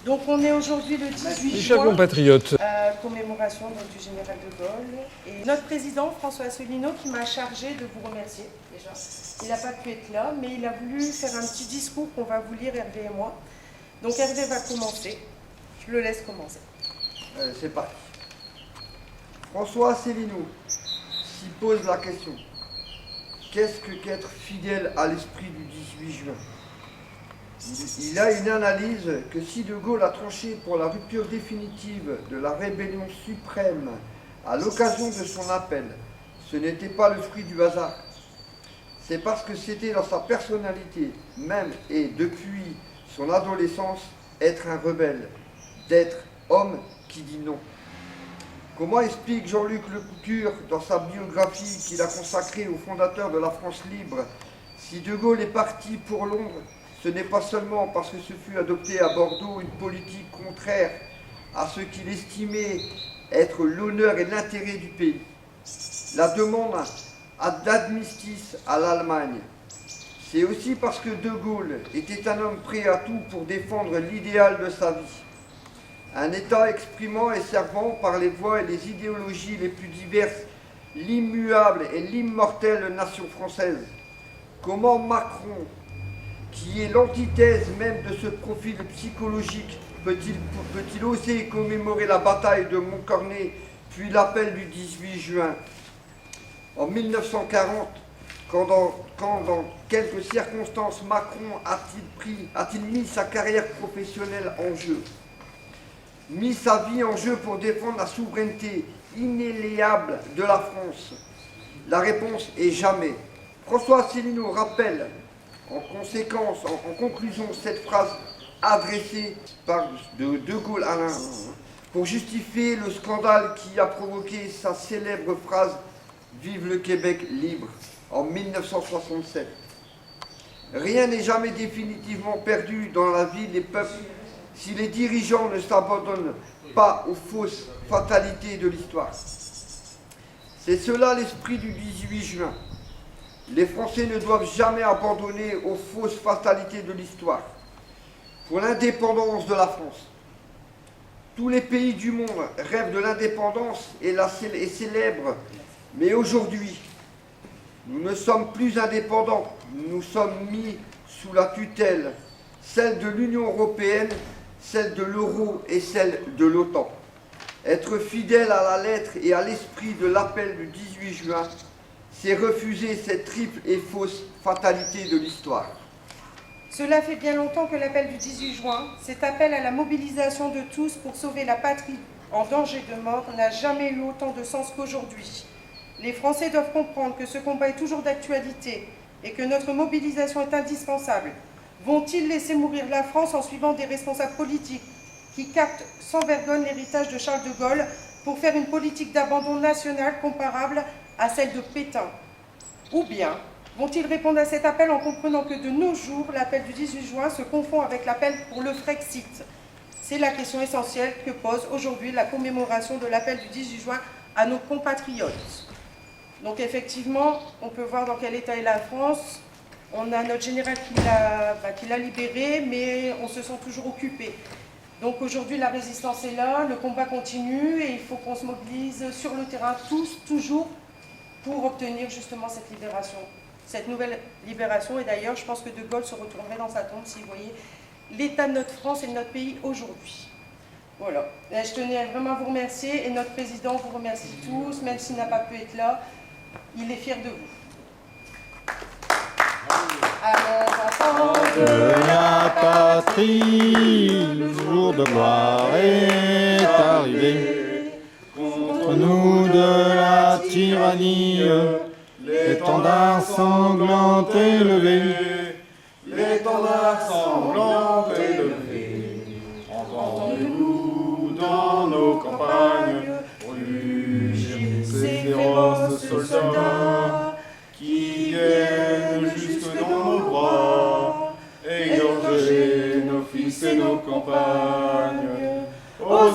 Donc on est aujourd'hui le 18 Chers juin, compatriotes, commémoration donc, du général de Gaulle. Et notre président, François Asselineau, qui m'a chargé de vous remercier déjà. Il n'a pas pu être là, mais il a voulu faire un petit discours qu'on va vous lire, Hervé et moi. Donc Hervé va commencer. Je le laisse commencer. C'est parti. François Asselineau s'y pose la question. Qu'est-ce que qu'être fidèle à l'esprit du 18 juin? Il a une analyse que si De Gaulle a tranché pour la rupture définitive de la rébellion suprême à l'occasion de son appel, ce n'était pas le fruit du hasard. C'est parce que c'était dans sa personnalité même et depuis son adolescence être un rebelle, d'être homme qui dit non. Comment explique Jean-Luc Lecouture dans sa biographie qu'il a consacrée au fondateur de la France libre, si De Gaulle est parti pour Londres, ce n'est pas seulement parce que ce fut adopté à Bordeaux une politique contraire à ce qu'il estimait être l'honneur et l'intérêt du pays. La demande d'armistice à l'Allemagne, c'est aussi parce que De Gaulle était un homme prêt à tout pour défendre l'idéal de sa vie. Un État exprimant et servant par les voies et les idéologies les plus diverses l'immuable et l'immortelle nation française. Comment Macron, qui est l'antithèse même de ce profil psychologique, peut-il oser commémorer la bataille de Montcornet, puis l'appel du 18 juin? En 1940, quand dans quelques circonstances Macron a-t-il mis sa carrière professionnelle en jeu, mis sa vie en jeu pour défendre la souveraineté inéléable de la France? La réponse est jamais. François Asselineau rappelle en conséquence, en conclusion, cette phrase adressée par De Gaulle à pour justifier le scandale qui a provoqué sa célèbre phrase « Vive le Québec libre » en 1967. Rien n'est jamais définitivement perdu dans la vie des peuples si les dirigeants ne s'abandonnent pas aux fausses fatalités de l'histoire. C'est cela l'esprit du 18 juin. Les Français ne doivent jamais abandonner aux fausses fatalités de l'histoire. Pour l'indépendance de la France, tous les pays du monde rêvent de l'indépendance et célèbrent, mais aujourd'hui, nous ne sommes plus indépendants, nous sommes mis sous la tutelle, celle de l'Union européenne, celle de l'euro et celle de l'OTAN. Être fidèle à la lettre et à l'esprit de l'appel du 18 juin, c'est refuser cette triple et fausse fatalité de l'histoire. Cela fait bien longtemps que l'appel du 18 juin, cet appel à la mobilisation de tous pour sauver la patrie en danger de mort, n'a jamais eu autant de sens qu'aujourd'hui. Les Français doivent comprendre que ce combat est toujours d'actualité et que notre mobilisation est indispensable. Vont-ils laisser mourir la France en suivant des responsables politiques qui captent sans vergogne l'héritage de Charles de Gaulle pour faire une politique d'abandon national comparable à celle de Pétain? Ou bien vont-ils répondre à cet appel en comprenant que de nos jours, l'appel du 18 juin se confond avec l'appel pour le Frexit? C'est la question essentielle que pose aujourd'hui la commémoration de l'appel du 18 juin à nos compatriotes. Donc effectivement, on peut voir dans quel état est la France. On a notre général qui l'a libéré, mais on se sent toujours occupé. Donc aujourd'hui, la résistance est là, le combat continue et il faut qu'on se mobilise sur le terrain, tous, toujours, pour obtenir justement cette libération, cette nouvelle libération. Et d'ailleurs, je pense que De Gaulle se retournerait dans sa tombe si vous voyez l'état de notre France et de notre pays aujourd'hui. Voilà. Et je tenais vraiment à vous remercier et notre président vous remercie tous, même s'il n'a pas pu être là, il est fier de vous. Allons, enfants de la patrie, le jour de gloire est arrivé. Contre nous de la tyrannie, l'étendard sanglant élevé. L'étendard sanglant élevé. Entendez-vous dans nos campagnes rugir ces féroces soldats qui viennent jusque dans nos bras, égorger nos fils et nos campagnes. Aux